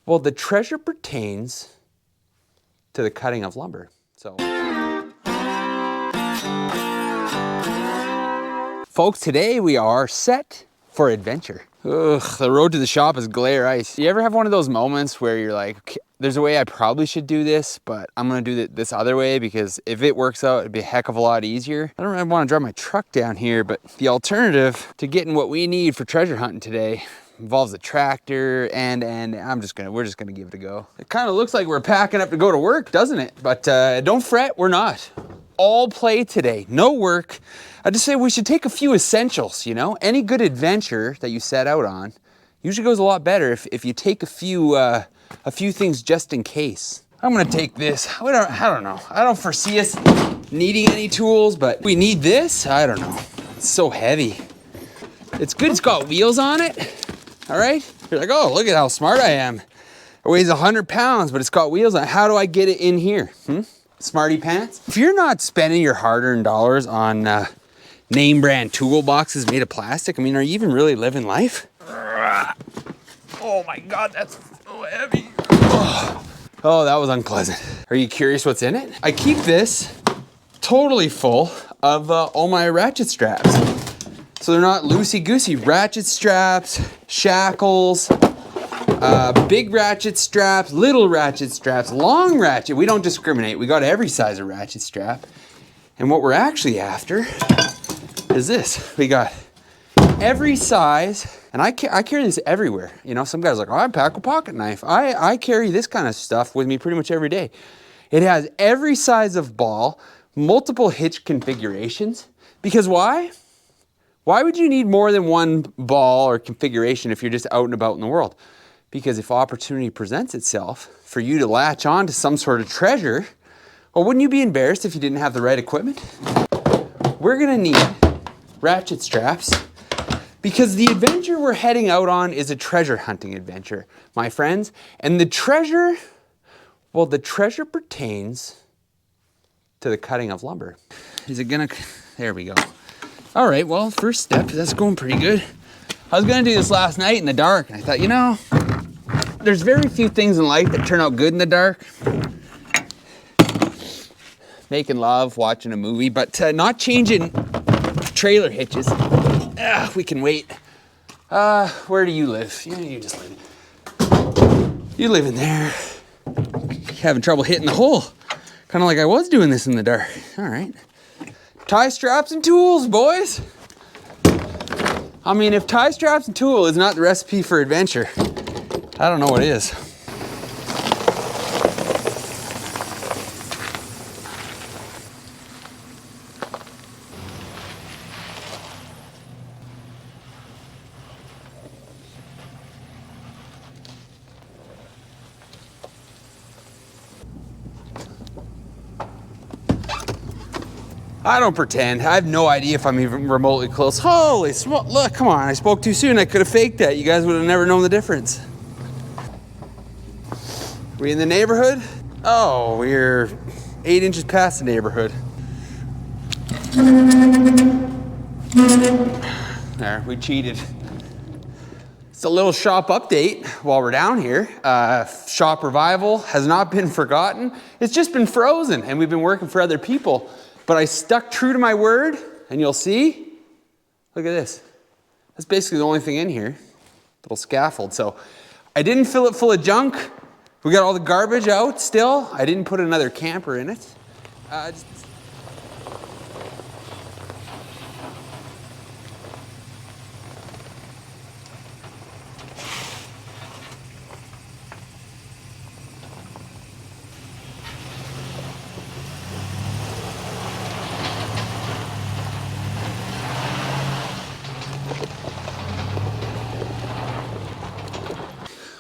Well, the treasure pertains to the cutting of lumber. So, folks, today we are set for adventure. Ugh, the road to the shop is glare ice. You ever have one of those moments where you're like, okay, there's a way I probably should do this, but I'm gonna do it this other way because if it works out, it'd be a heck of a lot easier. I don't really want to drive my truck down here, but the alternative to getting what we need for treasure hunting today involves a tractor and we're just gonna give it a go. It kind of looks like we're packing up to go to work, doesn't it? But don't fret, we're not. All play today, no work. I just say we should take a few essentials, you know? Any good adventure that you set out on usually goes a lot better if you take a few things just in case. I'm gonna take this. I don't know. I don't foresee us needing any tools, but we need this? I don't know. It's so heavy. It's good it's got wheels on it. All right? You're like, oh, look at how smart I am. It weighs 100 pounds, but it's got wheels on it. How do I get it in here? Smarty pants? If you're not spending your hard-earned dollars on name brand toolboxes made of plastic, I mean, are you even really living life? Oh my God, that's so heavy. Oh, that was unpleasant. Are you curious what's in it? I keep this totally full of all my ratchet straps. So they're not loosey-goosey. Ratchet straps, shackles, big ratchet straps, little ratchet straps, long ratchet. We don't discriminate. We got every size of ratchet strap. And what we're actually after is this. We got every size, and I carry this everywhere. You know, some guys are like, oh, I pack a pocket knife. I carry this kind of stuff with me pretty much every day. It has every size of ball, multiple hitch configurations. Because why? Why would you need more than one ball or configuration if you're just out and about in the world? Because if opportunity presents itself for you to latch on to some sort of treasure, well, wouldn't you be embarrassed if you didn't have the right equipment? We're gonna need ratchet straps because the adventure we're heading out on is a treasure hunting adventure, my friends. And the treasure, well, the treasure pertains to the cutting of lumber. Is it gonna, there we go. All right, well, first step, that's going pretty good. I was gonna do this last night in the dark, and I thought, you know, there's very few things in life that turn out good in the dark. Making love, watching a movie, but not changing trailer hitches. We can wait. Where do you live? You just live. You live in there. Having trouble hitting the hole. Kind of like I was doing this in the dark. All right. Tie straps and tools, boys. I mean, if tie straps and tool is not the recipe for adventure, I don't know what is. I don't pretend. I have no idea if I'm even remotely close. Holy smoke, look, come on, I spoke too soon. I could have faked that. You guys would have never known the difference. We in the neighborhood? Oh, we're 8 inches past the neighborhood. There, we cheated. It's a little shop update while we're down here. Shop revival has not been forgotten. It's just been frozen, and we've been working for other people. But I stuck true to my word, and you'll see, look at this. That's basically the only thing in here, little scaffold. So I didn't fill it full of junk. We got all the garbage out still. I didn't put another camper in it.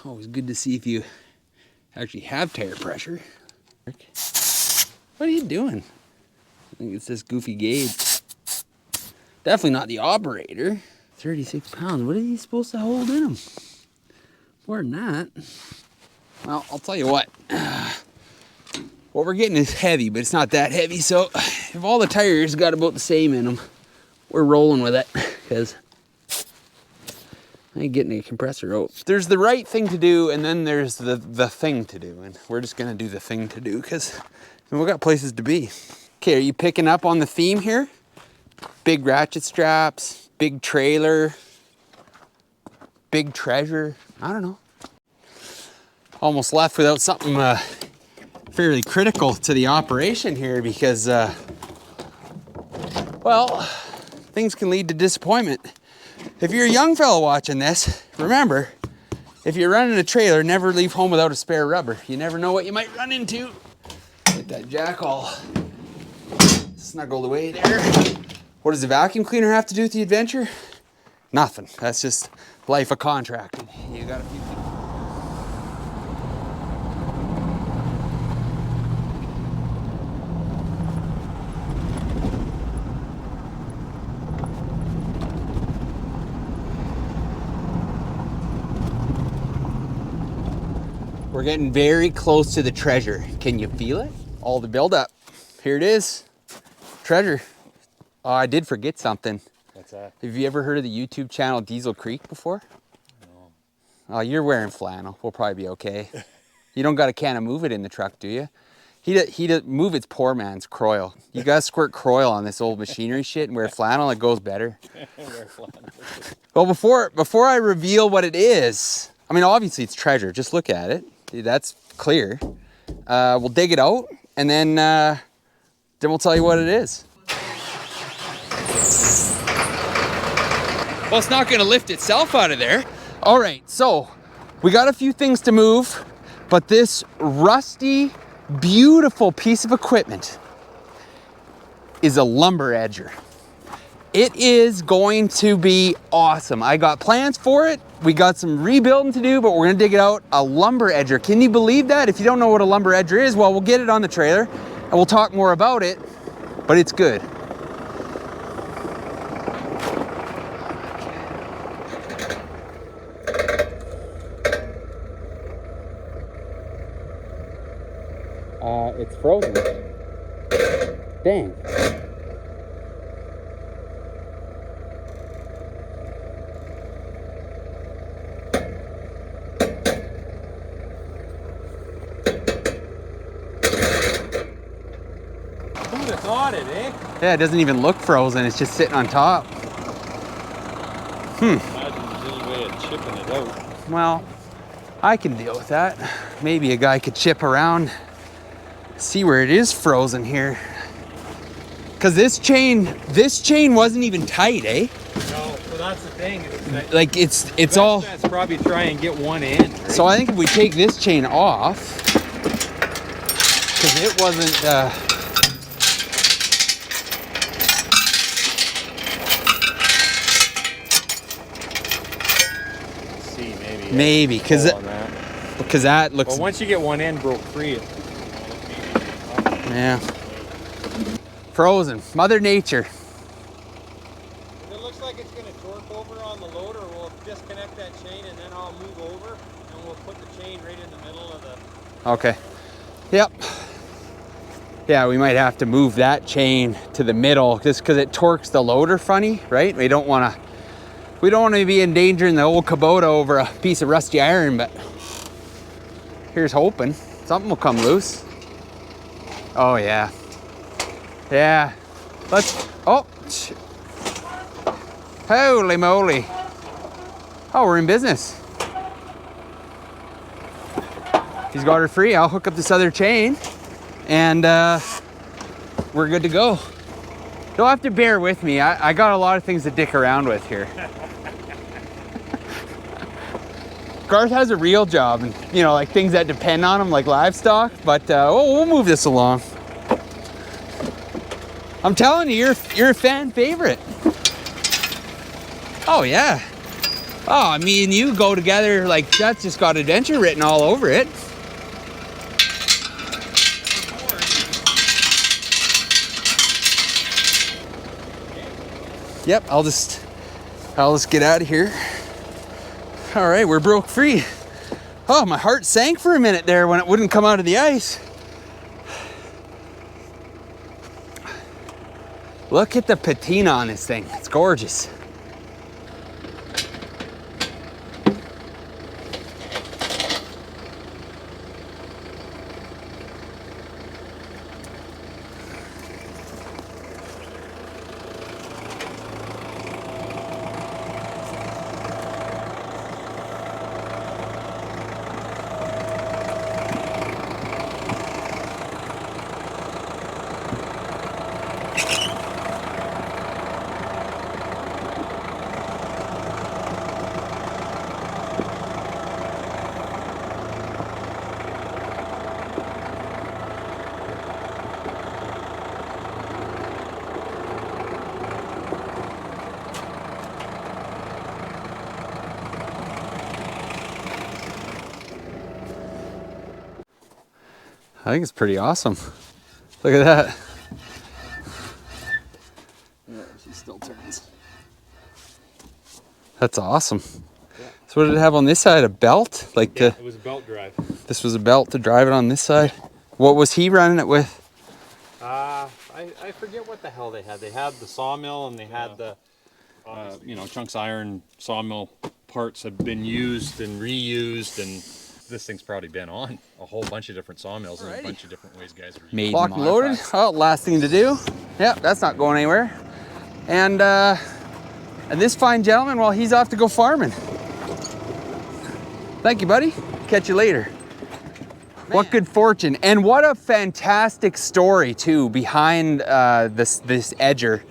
Always good to see if you actually have tire pressure. What are you doing? I think it's this goofy gauge. Definitely not the operator. 36 pounds. What are you supposed to hold in them? More than that. Well, I'll tell you what. What we're getting is heavy, but it's not that heavy. So if all the tires got about the same in them, we're rolling with it. Because I ain't getting a compressor rope. There's the right thing to do, and then there's the thing to do. And we're just gonna do the thing to do because we got places to be. Okay, are you picking up on the theme here? Big ratchet straps, big trailer, big treasure. I don't know. Almost left without something fairly critical to the operation here because, well, things can lead to disappointment. If you're a young fellow watching this, remember, if you're running a trailer, never leave home without a spare rubber. You never know what you might run into. Get that jack all snuggled away there. What does the vacuum cleaner have to do with the adventure? Nothing. That's just life of contracting. You got a few things. We're getting very close to the treasure. Can you feel it? All the buildup. Here it is. Treasure. Oh, I did forget something. What's that? Have you ever heard of the YouTube channel Diesel Creek before? No. Oh, you're wearing flannel. We'll probably be okay. You don't got a can of Move It in the truck, do you? Move It's poor man's Croil. You gotta squirt Croil on this old machinery shit and wear flannel, it goes better. Wear flannel. Well, before I reveal what it is, I mean, obviously it's treasure. Just look at it. That's clear. We'll dig it out and then we'll tell you what it is. Well, it's not gonna lift itself out of there. All right, so we got a few things to move, but this rusty, beautiful piece of equipment is a lumber edger. It is going to be awesome. I got plans for it. We got some rebuilding to do, but we're gonna dig it out. A lumber edger. Can you believe that? If you don't know what a lumber edger is, well, we'll get it on the trailer and we'll talk more about it, but it's good. It's frozen. Dang. Who'd have thought it, eh? Yeah, it doesn't even look frozen. It's just sitting on top. Imagine there's any way of chipping it out. Well, I can deal with that. Maybe a guy could chip around, see where it is frozen here. Cause this chain wasn't even tight, eh? No, so that's the thing. Like it's all. That's probably try and get one end. Right? So I think if we take this chain off, cause it wasn't. See, maybe because that looks. Well, once you get one end broke free, Yeah. Frozen. Mother Nature. if it looks like it's going to torque over on the loader, we'll disconnect that chain and then I'll move over and we'll put the chain right in the middle of the... Okay. Yep. Yeah, we might have to move that chain to the middle just because it torques the loader funny, right? We don't want to be endangering the old Kubota over a piece of rusty iron, but here's hoping something will come loose. Oh yeah. Yeah. Holy moly. Oh, we're in business. He's got her free. I'll hook up this other chain and we're good to go. You'll have to bear with me. I got a lot of things to dick around with here. Garth has a real job and, you know, like things that depend on him, like livestock, but we'll move this along. I'm telling you, you're a fan favorite. Oh yeah. Oh, me and you go together, like that's just got adventure written all over it. Yep, I'll just get out of here. All right, we're broke free. Oh, my heart sank for a minute there when it wouldn't come out of the ice. Look at the patina on this thing. It's gorgeous. I think it's pretty awesome. Look at that. Yeah, she still turns. That's awesome. Yeah. So what did it have on this side? A belt? Like yeah, it was a belt drive. This was a belt to drive it on this side. What was he running it with? I forget what the hell they had. They had the sawmill and they had the, you know, Chunks Iron sawmill parts have been used and reused, and this thing's probably been on a whole bunch of different sawmills and a bunch of different ways guys are made. Locked and loaded. Oh, last thing to do. Yep, that's not going anywhere. And this fine gentleman, well, he's off to go farming. Thank you, buddy. Catch you later. Man. What good fortune. And what a fantastic story, too, behind this edger.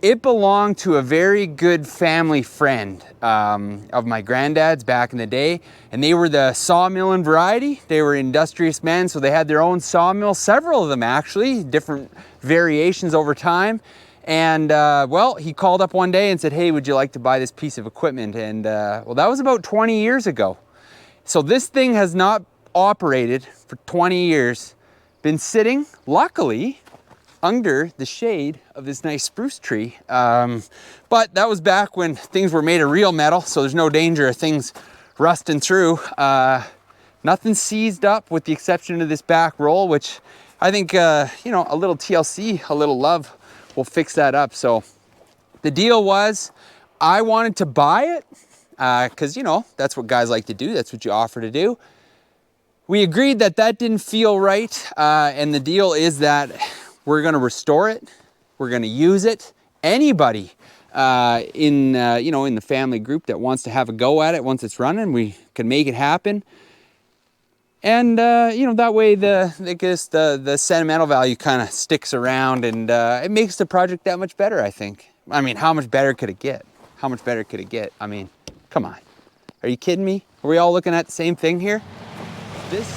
It belonged to a very good family friend of my granddad's back in the day. And they were the sawmilling variety. They were industrious men, so they had their own sawmill, several of them actually, different variations over time. And well, he called up one day and said, hey, would you like to buy this piece of equipment? And well, that was about 20 years ago. So this thing has not operated for 20 years, been sitting, luckily, under the shade of this nice spruce tree. But that was back when things were made of real metal, so there's no danger of things rusting through. Nothing seized up with the exception of this back roll, which I think, you know, a little TLC, a little love will fix that up. So the deal was I wanted to buy it because, you know, that's what guys like to do. That's what you offer to do. We agreed that that didn't feel right, and the deal is that we're going to restore it. We're going to use it. Anybody in you know, in the family group that wants to have a go at it once it's running, we can make it happen. And you know, that way the sentimental value kind of sticks around, and it makes the project that much better, I think. I mean, how much better could it get? How much better could it get? I mean, come on. Are you kidding me? Are we all looking at the same thing here? This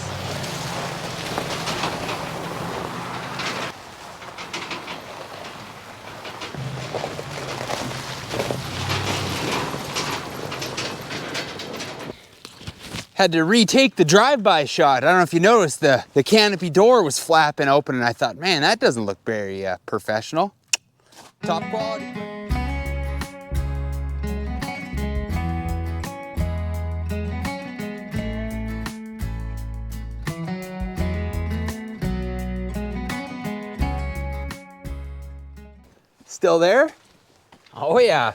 had to retake the drive-by shot. I don't know if you noticed the canopy door was flapping open, and I thought, man, that doesn't look very professional. Top quality. Still there? Oh yeah.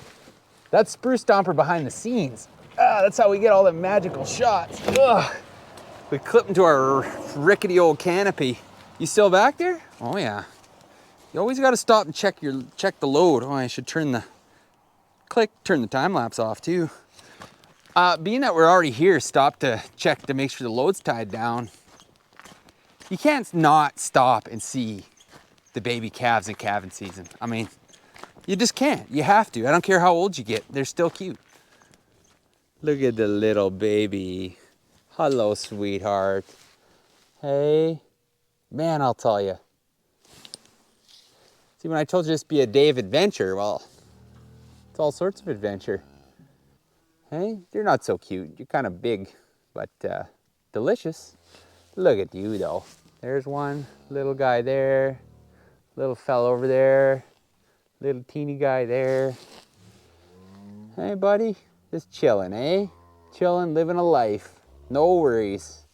That's Spruce Stomper behind the scenes. That's how we get all the magical shots. Ugh. We clip into our rickety old canopy. You still back there? Oh yeah. You always got to stop and check the load. Oh, I should turn the time lapse off too. Being that we're already here, stop to check to make sure the load's tied down. You can't not stop and see the baby calves in calving season. I mean, you just can't. You have to. I don't care how old you get. They're still cute. Look at the little baby. Hello, sweetheart. Hey. Man, I'll tell you. See, when I told you this would be a day of adventure, well, it's all sorts of adventure. Hey, you're not so cute. You're kind of big, but delicious. Look at you, though. There's one little guy there. Little fella over there. Little teeny guy there. Hey, buddy. Just chilling, eh? Chilling, living a life. No worries.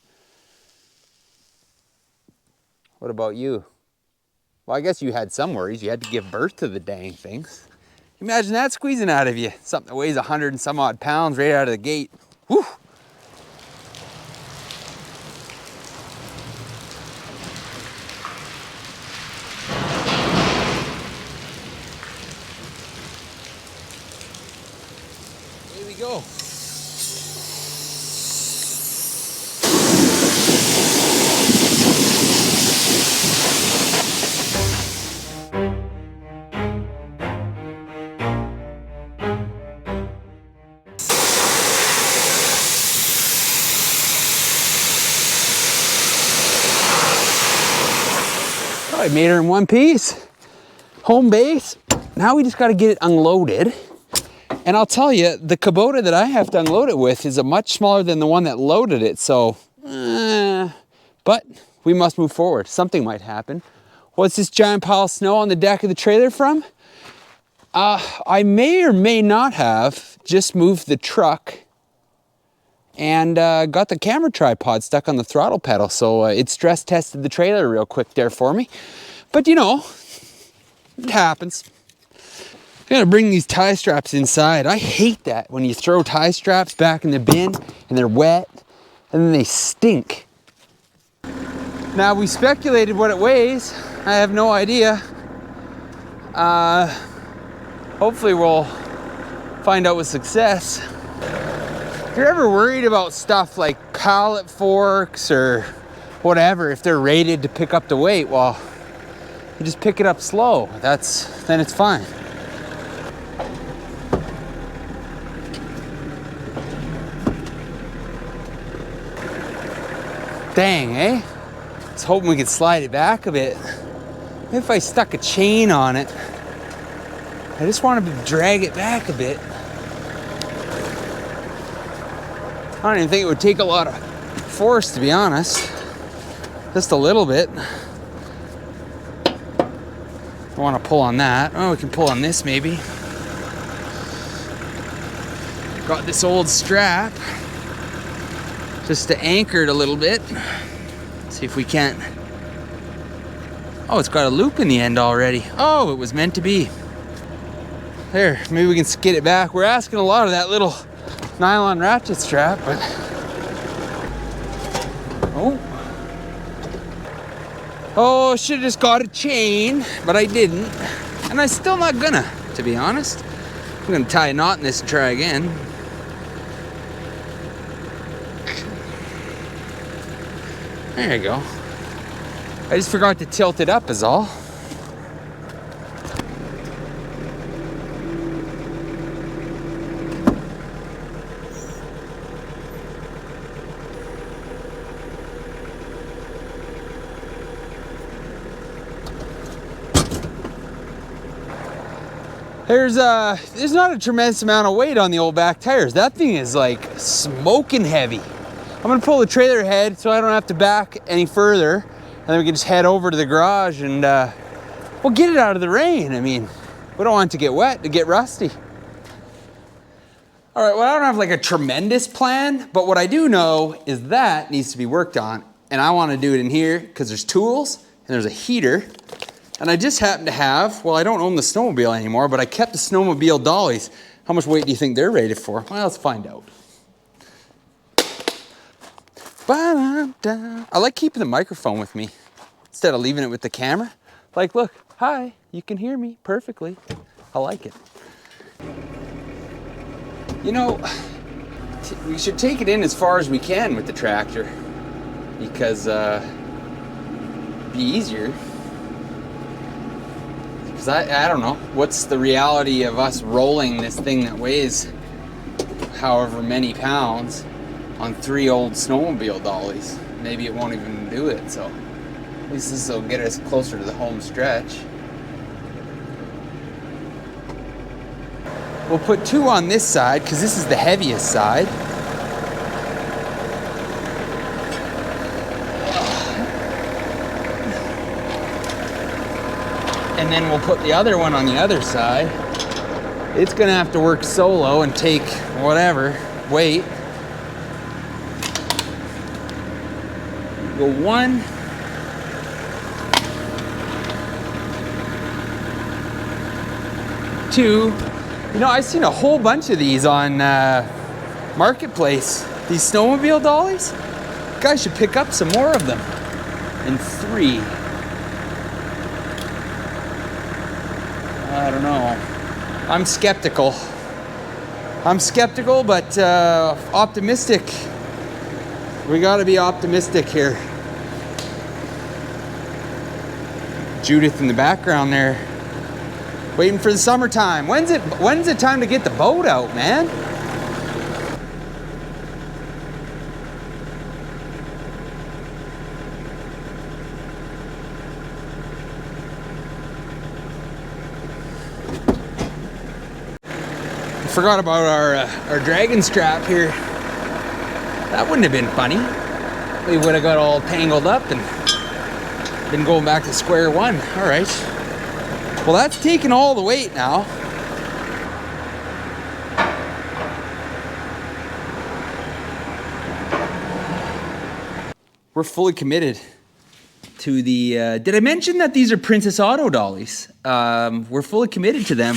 What about you? Well, I guess you had some worries. You had to give birth to the dang things. Imagine that squeezing out of you. Something that weighs 100 and some odd pounds right out of the gate. Whew. Here we go. I made her in one piece. Home base. Now we just got to get it unloaded. And I'll tell you, the Kubota that I have to unload it with is a much smaller than the one that loaded it. So, but we must move forward. Something might happen. What's this giant pile of snow on the deck of the trailer from? I may or may not have just moved the truck and got the camera tripod stuck on the throttle pedal. So it stress tested the trailer real quick there for me. But you know, it happens. I'm gonna bring these tie straps inside. I hate that when you throw tie straps back in the bin and they're wet and then they stink. Now we speculated what it weighs. I have no idea. Hopefully we'll find out with success. If you're ever worried about stuff like pallet forks or whatever, if they're rated to pick up the weight, well, you just pick it up slow. Then it's fine. Dang, eh? I was hoping we could slide it back a bit. Maybe if I stuck a chain on it. I just wanted to drag it back a bit. I don't even think it would take a lot of force, to be honest. Just a little bit. I want to pull on that. Oh, we can pull on this maybe. Got this old strap just to anchor it a little bit. See if we can't. Oh, it's got a loop in the end already. Oh, it was meant to be. There, maybe we can skid it back. We're asking a lot of that little nylon ratchet strap, but oh, should have just got a chain, but I didn't, and I'm still not gonna, to be honest. I'm gonna tie a knot in this and try again. There you go. I just forgot to tilt it up is all. There's not a tremendous amount of weight on the old back tires. That thing is like smoking heavy. I'm gonna pull the trailer ahead so I don't have to back any further, and then we can just head over to the garage and we'll get it out of the rain. I mean, we don't want it to get wet, to get rusty. All right, well, I don't have like a tremendous plan, but what I do know is that needs to be worked on, and I want to do it in here because there's tools and there's a heater. And I just happen to have, well, I don't own the snowmobile anymore, but I kept the snowmobile dollies. How much weight do you think they're rated for? Well, let's find out. I like keeping the microphone with me instead of leaving it with the camera. Like, look, hi, you can hear me perfectly. I like it. You know, we should take it in as far as we can with the tractor because it'd be easier. Because I don't know, what's the reality of us rolling this thing that weighs however many pounds on 3 old snowmobile dollies? Maybe it won't even do it, so at least this will get us closer to the home stretch. We'll put 2 on this side because this is the heaviest side. And then we'll put the other one on the other side. It's gonna have to work solo and take whatever weight. Go 1. Two. You know, I've seen a whole bunch of these on Marketplace. These snowmobile dollies. Guys should pick up some more of them. And 3. I don't know. I'm skeptical, but optimistic. We gotta be optimistic here. Judith in the background there, waiting for the summertime. When's it time to get the boat out, man? Forgot about our dragon strap here. That wouldn't have been funny. We would have got all tangled up and Been going back to square one. All right. Well, that's taking all the weight now. We're fully committed to the, did I mention that these are Princess Auto dollies? We're fully committed to them.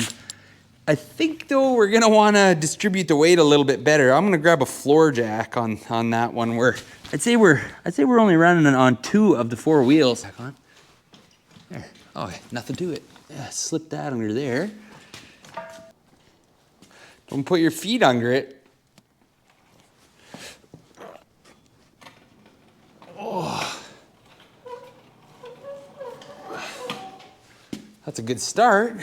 I think though we're gonna wanna distribute the weight a little bit better. I'm gonna grab a floor jack on that one where I'd say we're only running on 2 of the 4 wheels. Back on. There. Oh, nothing to it. Yeah, slip that under there. Don't put your feet under it. Oh. That's a good start.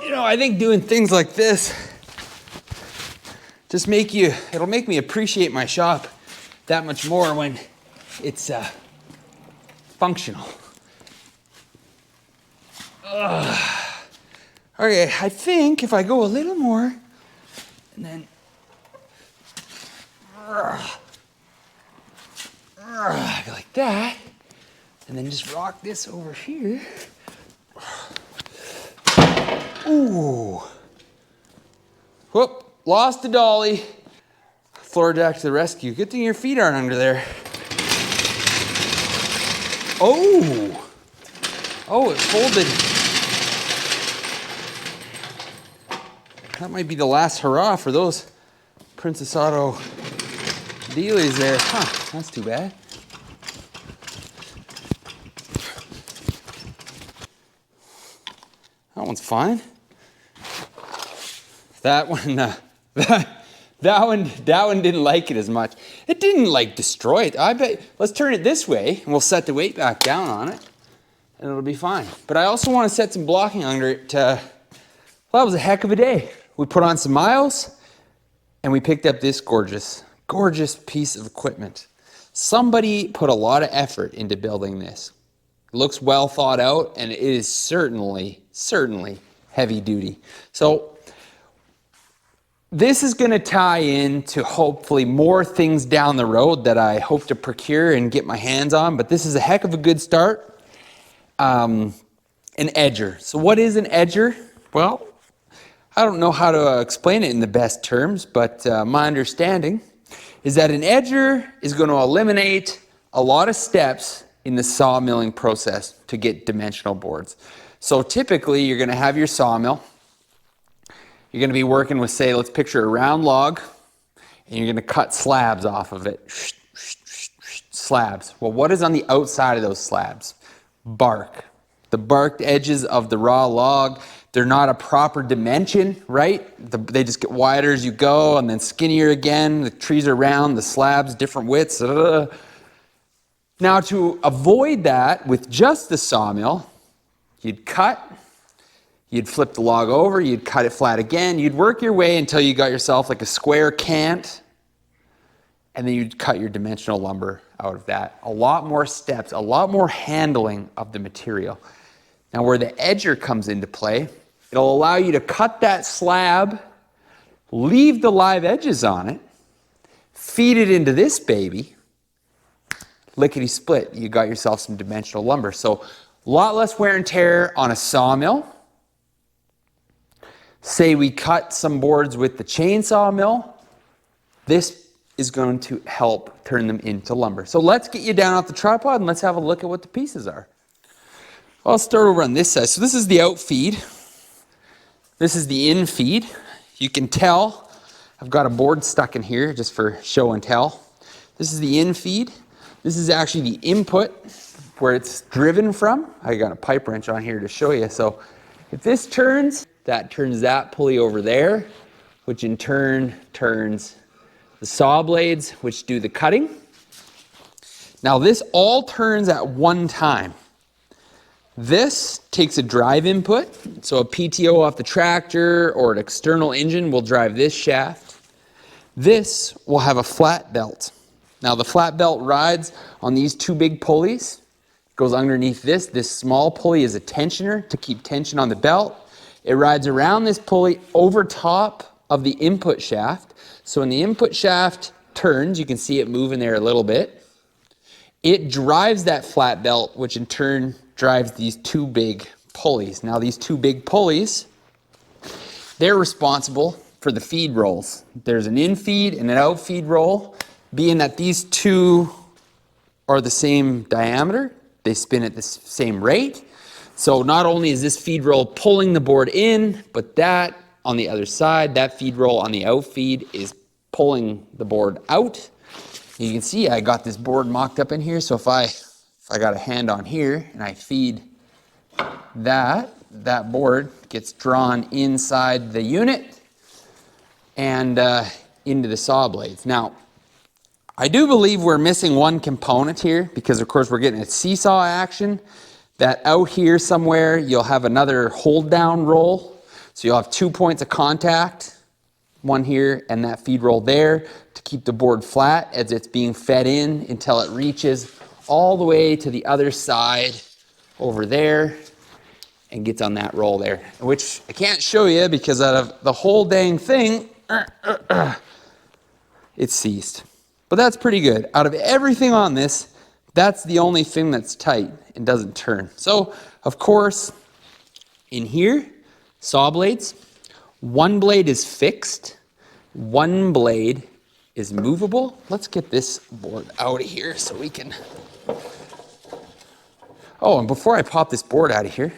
You know, I think doing things like this just it'll make me appreciate my shop that much more when it's functional. Okay, I think if I go a little more and then like that, and then just rock this over here. Ooh. Whoop, lost the dolly. Floor jack to the rescue. Good thing your feet aren't under there. Oh. Oh, it folded. That might be the last hurrah for those Princess Auto dealies there. Huh, that's too bad. That one's fine. That one, that one didn't like it as much. It didn't like destroy it. I bet. Let's turn it this way, and we'll set the weight back down on it, and it'll be fine. But I also want to set some blocking under it. Well, that was a heck of a day. We put on some miles, and we picked up this gorgeous piece of equipment. Somebody put a lot of effort into building this. It looks well thought out, and it is certainly heavy duty. So this is going to tie into hopefully more things down the road that I hope to procure and get my hands on, but this is a heck of a good start. An edger. So what is an edger? Well, I don't know how to explain it in the best terms, but my understanding is that an edger is going to eliminate a lot of steps in the sawmilling process to get dimensional boards. So typically you're going to have your sawmill. You're going to be working with, say, let's picture a round log, and you're going to cut slabs off of it. Slabs. Well, what is on the outside of those slabs? Bark. The barked edges of the raw log, they're not a proper dimension, right? They just get wider as you go and then skinnier again. The trees are round, the slabs, different widths. Now, to avoid that with just the sawmill, you'd cut, you'd flip the log over, you'd cut it flat again, you'd work your way until you got yourself like a square cant, and then you'd cut your dimensional lumber out of that. A lot more steps, a lot more handling of the material. Now, where the edger comes into play, it'll allow you to cut that slab, leave the live edges on it, feed it into this baby, lickety split, you got yourself some dimensional lumber. So a lot less wear and tear on a sawmill. Say we cut some boards with the chainsaw mill, this is going to help turn them into lumber. So let's get you down off the tripod and let's have a look at what the pieces are. I'll start over on this side. So this is the out feed. This is the in feed. You can tell I've got a board stuck in here just for show and tell. This is the in feed. This is actually the input where it's driven from. I got a pipe wrench on here to show you. So if this turns, that turns that pulley over there, which in turn turns the saw blades, which do the cutting. Now this all turns at one time. This takes a drive input, so a PTO off the tractor or an external engine will drive this shaft. This will have a flat belt. Now the flat belt rides on these 2 big pulleys. It goes underneath this. This small pulley is a tensioner to keep tension on the belt. It rides around this pulley over top of the input shaft. So when the input shaft turns, you can see it moving there a little bit. It drives that flat belt, which in turn drives these two big pulleys. Now these two big pulleys, they're responsible for the feed rolls. There's an in feed and an out feed roll. Being that these two are the same diameter, they spin at the same rate. So not only is this feed roll pulling the board in, but that on the other side, that feed roll on the out feed is pulling the board out. You can see I got this board mocked up in here. So if I got a hand on here and I feed that board gets drawn inside the unit and into the saw blades. Now, I do believe we're missing one component here because of course we're getting a seesaw action. That out here somewhere, you'll have another hold down roll. So you'll have 2 points of contact, one here and that feed roll there to keep the board flat as it's being fed in until it reaches all the way to the other side over there and gets on that roll there, which I can't show you because out of the whole dang thing, it's seized. But that's pretty good. Out of everything on this, that's the only thing that's tight and doesn't turn. So, of course, in here, saw blades, one blade is fixed, one blade is movable. Let's get this board out of here so we can... Oh, and before I pop this board out of here,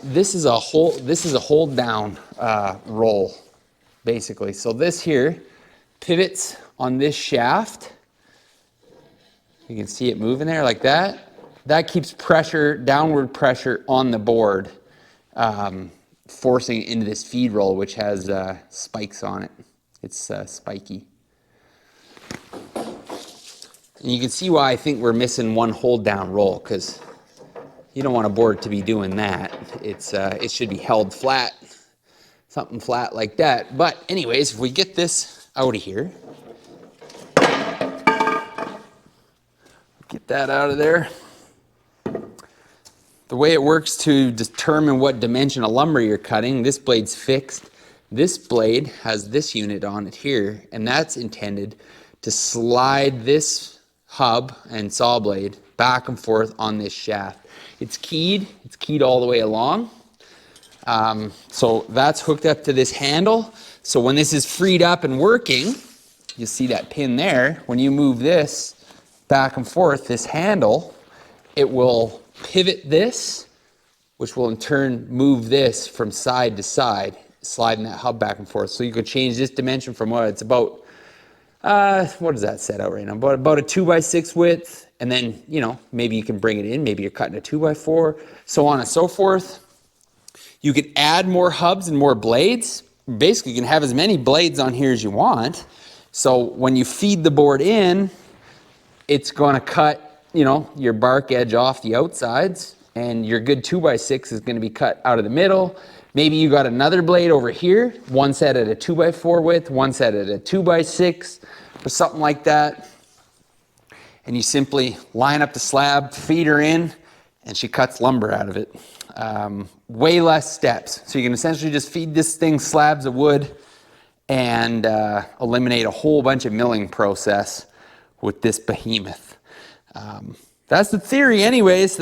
this is a hold down roll, basically. So this here pivots on this shaft. You can see it moving there like that. That keeps pressure, downward pressure on the board, forcing it into this feed roll, which has spikes on it. It's spiky. And you can see why I think we're missing one hold down roll, because you don't want a board to be doing that. It should be held flat, something flat like that. But anyways, if we get this out of here, get that out of there. The way it works to determine what dimension of lumber you're cutting, this blade's fixed. This blade has this unit on it here, and that's intended to slide this hub and saw blade back and forth on this shaft. It's keyed all the way along. So that's hooked up to this handle. So when this is freed up and working, you see that pin there. When you move this back and forth, this handle, it will pivot this, which will in turn move this from side to side, sliding that hub back and forth. So you could change this dimension from what it's about, what does that set out right now? About a 2x6 width, and then, you know, maybe you can bring it in, maybe you're cutting a 2x4, so on and so forth. You can add more hubs and more blades. Basically, you can have as many blades on here as you want. So when you feed the board in, it's going to cut, you know, your bark edge off the outsides, and your good 2x6 is going to be cut out of the middle. Maybe you got another blade over here, one set at a 2x4 width, one set at a 2x6, or something like that. And you simply line up the slab, feed her in, and she cuts lumber out of it. Way less steps. So you can essentially just feed this thing slabs of wood and eliminate a whole bunch of milling process with this behemoth. That's the theory anyways.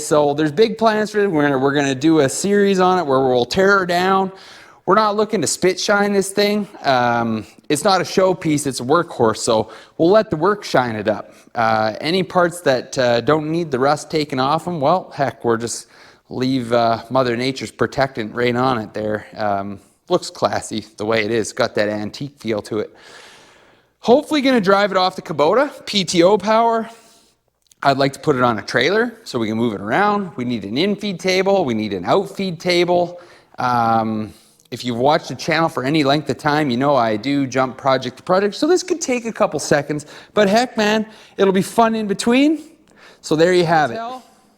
So there's big plans for it. We're going to do a series on it where we'll tear her down. We're not looking to spit shine this thing. It's not a showpiece, it's a workhorse. So we'll let the work shine it up. Any parts that don't need the rust taken off them, well, heck, we're just leave Mother Nature's protectant right on it there. Looks classy the way it is. Got that antique feel to it. Hopefully going to drive it off the Kubota, PTO power. I'd like to put it on a trailer so we can move it around. We need an in-feed table. We need an out-feed table. If you've watched the channel for any length of time, you know I do jump project to project. So this could take a couple seconds. But heck, man, it'll be fun in between. So there you have it.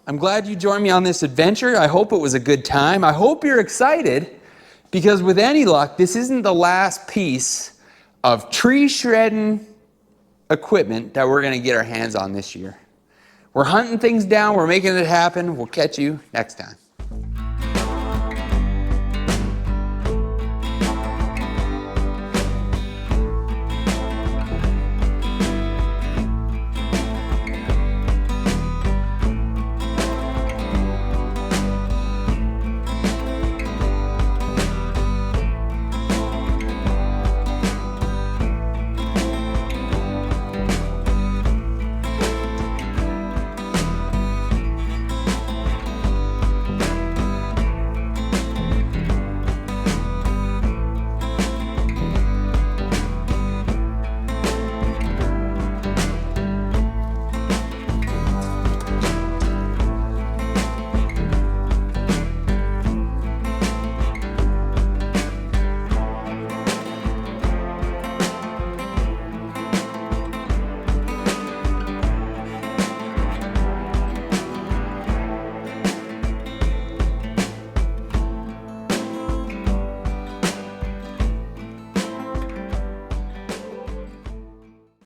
I'm glad you joined me on this adventure. I hope it was a good time. I hope you're excited because with any luck, this isn't the last piece of tree shredding equipment that we're going to get our hands on this year. We're hunting things down. We're making it happen. We'll catch you next time.